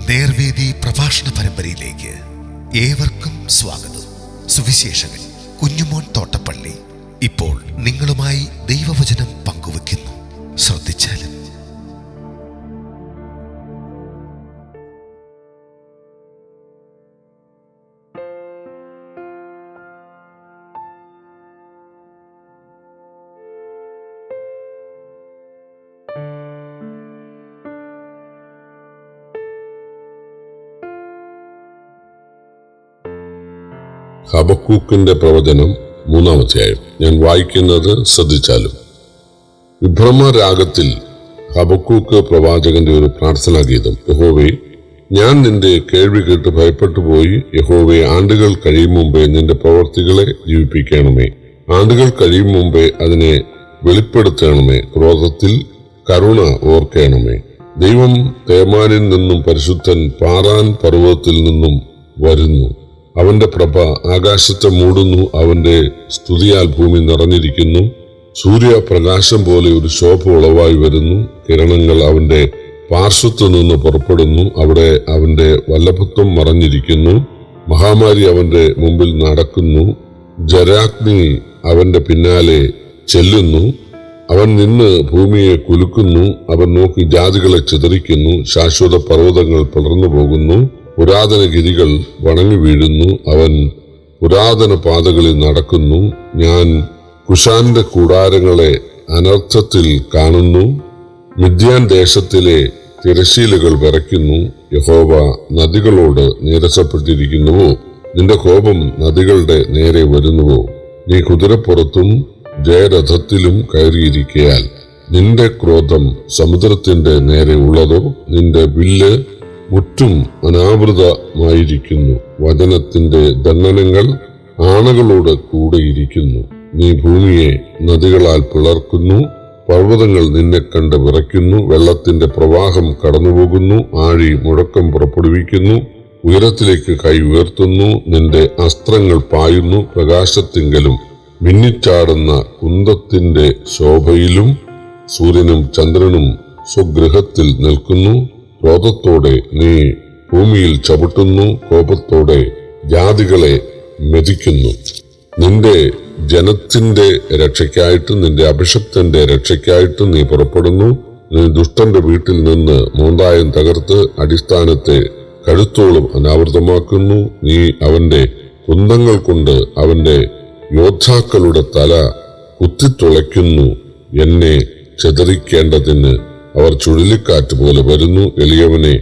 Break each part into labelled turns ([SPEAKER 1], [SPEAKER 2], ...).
[SPEAKER 1] നേർവേദി പ്രഭാഷണ പരമ്പരയിലേക്ക് ഏവർക്കും സ്വാഗതം. സുവിശേഷകൻ കുഞ്ഞുമോൻ തോട്ടപ്പള്ളി ഇപ്പോൾ നിങ്ങളുമായി ദൈവവചനം പങ്കുവെക്കുന്നു. ശ്രദ്ധിച്ചാലും.
[SPEAKER 2] ഹബക്കൂക്കിന്റെ പ്രവചനം 3-ാം അധ്യായം. ഞാൻ വായിക്കുന്നത് ശ്രദ്ധിച്ചാലും. വിഭ്രമ രാഗത്തിൽ ഹബക്കൂക്ക് പ്രവാചകന്റെ ഒരു പ്രാർത്ഥനാ ഗീതം. യഹോവേ, ഞാൻ നിന്റെ കേൾവി കേട്ട് ഭയപ്പെട്ടു പോയി. യഹോവേ, ആണ്ടുകൾ കഴിയും മുമ്പേ നിന്റെ പ്രവർത്തികളെ ജീവിപ്പിക്കണമേ. ആണ്ടുകൾ കഴിയും മുമ്പേ അതിനെ വെളിപ്പെടുത്തണമേ. ക്രോധത്തിൽ കരുണ ഓർക്കണമേ. ദൈവം തേമാനിൽ നിന്നും പരിശുദ്ധൻ പാറാൻ പർവ്വതത്തിൽ നിന്നും വരുന്നു. അവന്റെ പ്രഭ ആകാശത്തെ മൂടുന്നു. അവന്റെ സ്തുതിയാൽ ഭൂമി നിറഞ്ഞിരിക്കുന്നു. സൂര്യപ്രകാശം പോലെ ഒരു ശോഭ ഉളവായി വരുന്നു. കിരണങ്ങൾ അവന്റെ പാർശ്വത്തു നിന്ന് പുറപ്പെടുന്നു. അവിടെ അവന്റെ വല്ലഭത്വം മറഞ്ഞിരിക്കുന്നു. മഹാമാരി അവന്റെ മുമ്പിൽ നടക്കുന്നു. ജരാഗ്നി അവന്റെ പിന്നാലെ ചെല്ലുന്നു. അവൻ നിന്ന് ഭൂമിയെ കുലുക്കുന്നു. അവൻ നോക്കി ജാതികളെ ചിതറിക്കുന്നു. ശാശ്വത പർവ്വതങ്ങൾ പിളർന്നു പോകുന്നു. പുരാതന ഗിരികൾ വണങ്ങി വീഴുന്നു. അവൻ പുരാതന പാതകളിൽ നടക്കുന്നു. ഞാൻ കുശാന്റെ കൂടാരങ്ങളെ അനർത്ഥത്തിൽ കാണുന്നു. മിദ്യാൻ ദേശത്തിലെ തിരശീലകൾ വിറയ്ക്കുന്നു. യഹോവ നദികളോട് നീരസപ്പെട്ടിരിക്കുന്നുവോ? നിന്റെ കോപം നദികളുടെ നേരെ വരുന്നുവോ? നീ കുതിരപ്പുറത്തും ജയരഥത്തിലും കയറിയിരിക്കയാൽ നിന്റെ ക്രോധം സമുദ്രത്തിന്റെ നേരെ ഉള്ളതോ? നിന്റെ വില്ല് മുറ്റും അനാവൃതമായിരിക്കുന്നു. വചനത്തിന്റെ ദണ്ഡനങ്ങൾ ആണകളോട് കൂടെയിരിക്കുന്നു. നീ ഭൂമിയെ നദികളാൽ പിളർക്കുന്നു. പർവ്വതങ്ങൾ നിന്നെ കണ്ട് വിറയ്ക്കുന്നു. വെള്ളത്തിന്റെ പ്രവാഹം കടന്നുപോകുന്നു. ആഴി മുഴക്കം പുറപ്പെടുവിക്കുന്നു. ഉയരത്തിലേക്ക് കൈ ഉയർത്തുന്നു. നിന്റെ അസ്ത്രങ്ങൾ പായുന്നു. പ്രകാശത്തിങ്കലും മിന്നിച്ചാടുന്ന കുന്തത്തിന്റെ ശോഭയിലും സൂര്യനും ചന്ദ്രനും സ്വഗൃഹത്തിൽ നിൽക്കുന്നു. ക്രോധത്തോടെ നീ ഭൂമിയിൽ ചവിട്ടുന്നു. കോപത്തോടെ ജാതികളെ മെതിക്കുന്നു. നിന്റെ ജനത്തിന്റെ രക്ഷയ്ക്കായിട്ട്, നിന്റെ അഭിഷക്തന്റെ രക്ഷയ്ക്കായിട്ട് നീ പുറപ്പെടുന്നു. നീ ദുഷ്ടന്റെ വീട്ടിൽ നിന്ന് മോന്തായം തകർത്ത് അടിസ്ഥാനത്തെ കഴുത്തോളം അനാവൃതമാക്കുന്നു. നീ അവന്റെ കുന്തങ്ങൾ കൊണ്ട് അവന്റെ യോദ്ധാക്കളുടെ തല കുത്തിത്തുളയ്ക്കുന്നു. എന്നെ ചെതറിക്കേണ്ടതിന് അവർ ചുഴലിക്കാറ്റ് പോലെ വരുന്നു. എളിയവനെ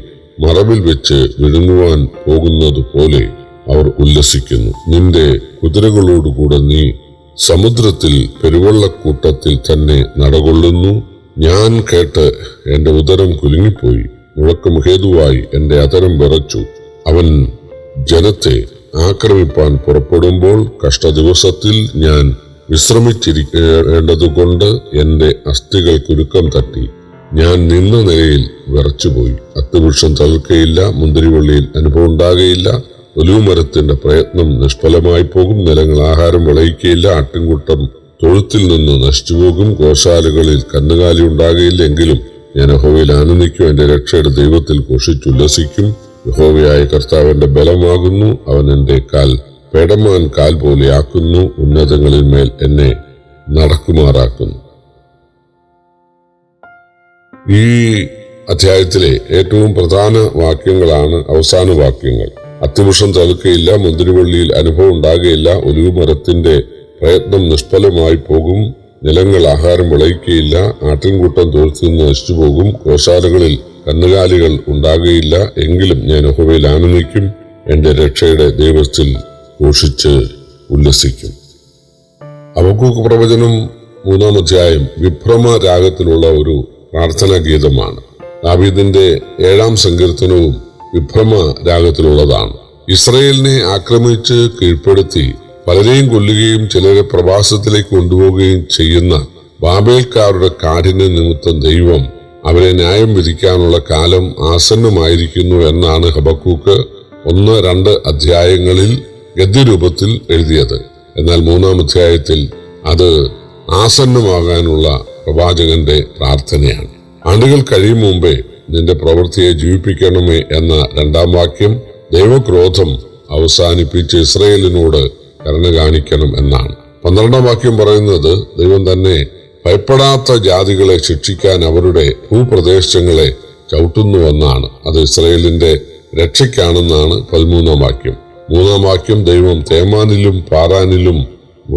[SPEAKER 2] മറവിൽ വെച്ച് വിഴുങ്ങുവാൻ പോകുന്നത് പോലെ അവർ ഉല്ലസിക്കുന്നു. നിന്റെ കുതിരകളോടുകൂടെ നീ സമുദ്രത്തിൽ പെരുവെള്ളക്കൂട്ടത്തിൽ തന്നെ നടകൊള്ളുന്നു. ഞാൻ കേട്ട് എന്റെ ഉദരം കുലുങ്ങിപ്പോയി. മുഴക്കം ഹേതുവായി എന്റെ അധരം വിറച്ചു. അവൻ ജനത്തെ ആക്രമിപ്പാൻ പുറപ്പെടുമ്പോൾ കഷ്ടദിവസത്തിൽ ഞാൻ വിശ്രമിച്ചിരിക്കേണ്ടതുകൊണ്ട് എന്റെ അസ്ഥികൾ കുരുക്കം തട്ടി. ഞാൻ നിന്ന നിലയിൽ വിറച്ചുപോയി. അത്തിവൃക്ഷം തളിർക്കയില്ല. മുന്തിരിവള്ളിയിൽ അനുഭവം ഉണ്ടാകുകയില്ല. ഒലിവുമരത്തിന്റെ പ്രയത്നം നിഷ്ഫലമായി പോകും. നിലങ്ങൾ ആഹാരം വിളയിക്കുകയില്ല. ആട്ടിൻകൂട്ടം തൊഴുത്തിൽ നിന്ന് നശിച്ചുപോകും. ഗോശാലകളിൽ കന്നുകാലി ഉണ്ടാകുകയില്ല. എങ്കിലും ഞാൻ യഹോവയിൽ ആനന്ദിക്കും. എന്റെ രക്ഷയുടെ ദൈവത്തിൽ ഘോഷിച്ചുല്ലസിക്കും. യഹോവയായ കർത്താവിന്റെ ബലമാകുന്നു. അവൻ എന്റെ കാൽ പേടമാൻ കാൽ പോലെ ആക്കുന്നു. ഉന്നതങ്ങളിൽ മേൽ എന്നെ നടക്കുമാറാക്കുന്നു. ഈ അധ്യായത്തിലെ ഏറ്റവും പ്രധാന വാക്യങ്ങളാണ് അവസാന വാക്യങ്ങൾ. അത്തിവൃക്ഷം തളിർക്കയില്ല. മുന്തിരിവള്ളിയിൽ അനുഭവം ഉണ്ടാകുകയില്ല. ഒലിവുമരത്തിന്റെ പ്രയത്നം നിഷ്ഫലമായി പോകും. നിലങ്ങൾ ആഹാരം വിളയിക്കുകയില്ല. ആട്ടിൻകൂട്ടം തൊഴുത്തിൽ നിന്ന് നശിച്ചുപോകും. ഗോശാലകളിൽ കന്നുകാലികൾ ഉണ്ടാകുകയില്ല. എങ്കിലും ഞാൻ യഹോവയിൽ ആനന്ദിക്കും. എന്റെ രക്ഷയുടെ ദൈവത്തിൽ ഘോഷിച്ച് ഉല്ലസിക്കും. ഹബക്കൂക്ക് പ്രവചനം 3-ാം അധ്യായം വിഭ്രമ രാഗത്തിലുള്ള ഒരു പ്രാർത്ഥനാ ഗീതമാണ്. ദാവീദിന്റെ 7-ാം സങ്കീർത്തനവും വിഭ്രമ രാഗത്തിലുള്ളതാണ്. ഇസ്രയേലിനെ ആക്രമിച്ച് കീഴ്പ്പെടുത്തി പലരെയും കൊല്ലുകയും ചിലരെ പ്രവാസത്തിലേക്ക് കൊണ്ടുപോവുകയും ചെയ്യുന്ന ബാബേൽക്കാരുടെ കാഠിന്യ നിമിത്തം ദൈവം അവരെ ന്യായം വിധിക്കാനുള്ള കാലം ആസന്നമായിരിക്കുന്നു എന്നാണ് ഹബക്കൂക്ക് 1-2 അധ്യായങ്ങളിൽ ഗദ്യരൂപത്തിൽ എഴുതിയത്. എന്നാൽ 3-ാം അധ്യായത്തിൽ അത് ആസന്നമാകാനുള്ള പ്രവാചകന്റെ പ്രാർത്ഥനയാണ്. ആണ്ടുകൾ കഴിയും മുമ്പേ നിന്റെ പ്രവൃത്തിയെ ജീവിപ്പിക്കണമേ എന്ന 2-ാം വാക്യം ദൈവക്രോധം അവസാനിപ്പിച്ച് ഇസ്രായേലിനോട് കരുണ കാണിക്കണം എന്നാണ്. 12-ാം വാക്യം പറയുന്നത് ദൈവം തന്നെ ഭയപ്പെടാത്ത ജാതികളെ ശിക്ഷിക്കാൻ അവരുടെ ഭൂപ്രദേശങ്ങളെ ചവിട്ടുന്നുവെന്നാണ്. അത് ഇസ്രായേലിന്റെ രക്ഷയ്ക്കാണെന്നാണ് 13-ാം വാക്യം. 3-ാം വാക്യം ദൈവം തേമാനിലും പാറാനിലും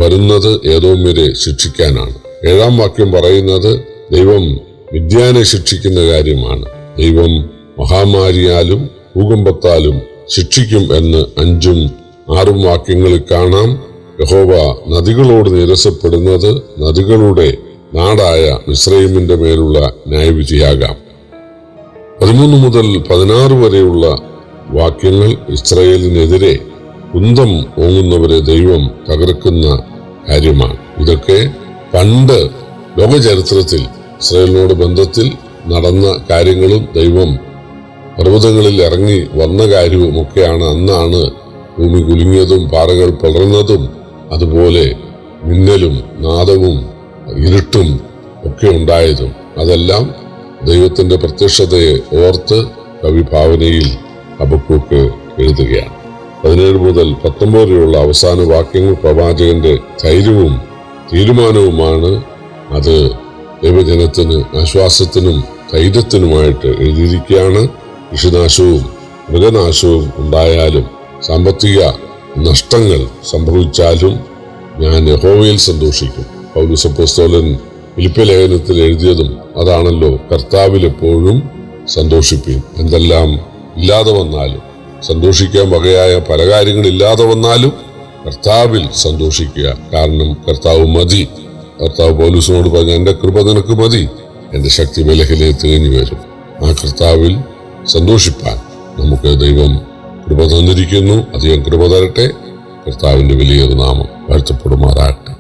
[SPEAKER 2] വരുന്നത് ഏദോമ്യരെ ശിക്ഷിക്കാനാണ്. 7-ാം വാക്യം പറയുന്നത് ദൈവം മിദ്യാനെ ശിക്ഷിക്കുന്ന കാര്യമാണ്. ദൈവം മഹാമാരിയാലും ഭൂകമ്പത്താലും ശിക്ഷിക്കും എന്ന് 5-ഉം 6-ഉം വാക്യങ്ങളിൽ കാണാം. യഹോവ നദികളോട് നിരസപ്പെടുന്നത് നദികളുടെ നാടായ മിസ്രയീമിന്റെ മേലുള്ള ന്യായവിധിയാകാം. 13 മുതൽ 16 വരെയുള്ള വാക്യങ്ങൾ ഇസ്രായേലിനെതിരെ കുന്തം ഓങ്ങുന്നവരെ ദൈവം തകർക്കുന്ന കാര്യമാണ്. ഇതൊക്കെ പണ്ട് ലോകചരിത്രത്തിൽ ഇസ്രായേലിനോട് ബന്ധത്തിൽ നടന്ന കാര്യങ്ങളും ദൈവം പർവ്വതങ്ങളിൽ ഇറങ്ങി വന്ന കാര്യവുമൊക്കെയാണ്. അന്നാണ് ഭൂമി കുലുങ്ങിയതും പാറകൾ പിളർന്നതും അതുപോലെ മിന്നലും നാദവും ഇരുട്ടും ഒക്കെ ഉണ്ടായതും. അതെല്ലാം ദൈവത്തിന്റെ പ്രത്യക്ഷതയെ ഓർത്ത് കവിഭാവനയിൽ ഹബക്കൂക്ക് എഴുതുകയാണ്. 17 മുതൽ 19 വരെയുള്ള അവസാന വാക്യങ്ങൾ പ്രവാചകന്റെ ധൈര്യവും തീരുമാനവുമാണ്. അത് ദൈവജനത്തിന് ആശ്വാസത്തിനും ധൈര്യത്തിനുമായിട്ട് എഴുതിയിരിക്കുകയാണ്. കൃഷിനാശവും മൃഗനാശവും ഉണ്ടായാലും സാമ്പത്തിക നഷ്ടങ്ങൾ സംഭവിച്ചാലും ഞാൻ യഹോവയിൽ സന്തോഷിക്കും. പൗലോസ് അപ്പോസ്തലൻ ഫിലിപ്പിയ ലേഖനത്തിൽ എഴുതിയതും അതാണല്ലോ, കർത്താവിൽ എപ്പോഴും സന്തോഷിപ്പീൻ. എന്തെല്ലാം ഇല്ലാതെ വന്നാലും, സന്തോഷിക്കാൻ വകയായ പല കാര്യങ്ങളില്ലാതെ വന്നാലും കർത്താവിൽ സന്തോഷിക്കുക. കാരണം കർത്താവ് മതി. കർത്താവ് പൗലോസിനോട് പറഞ്ഞ എന്റെ കൃപ നിനക്ക് മതി, എന്റെ ശക്തി ബലഹീനതയെ തികഞ്ഞു വരും. ആ കർത്താവിൽ സന്തോഷിപ്പാൻ നമുക്ക് ദൈവം കൃപ തന്നിരിക്കുന്നു. അധികം കൃപ തരട്ടെ. കർത്താവിന്റെ വലിയൊരു നാമം വാഴ്ത്തപ്പെടുമാറാകട്ടെ.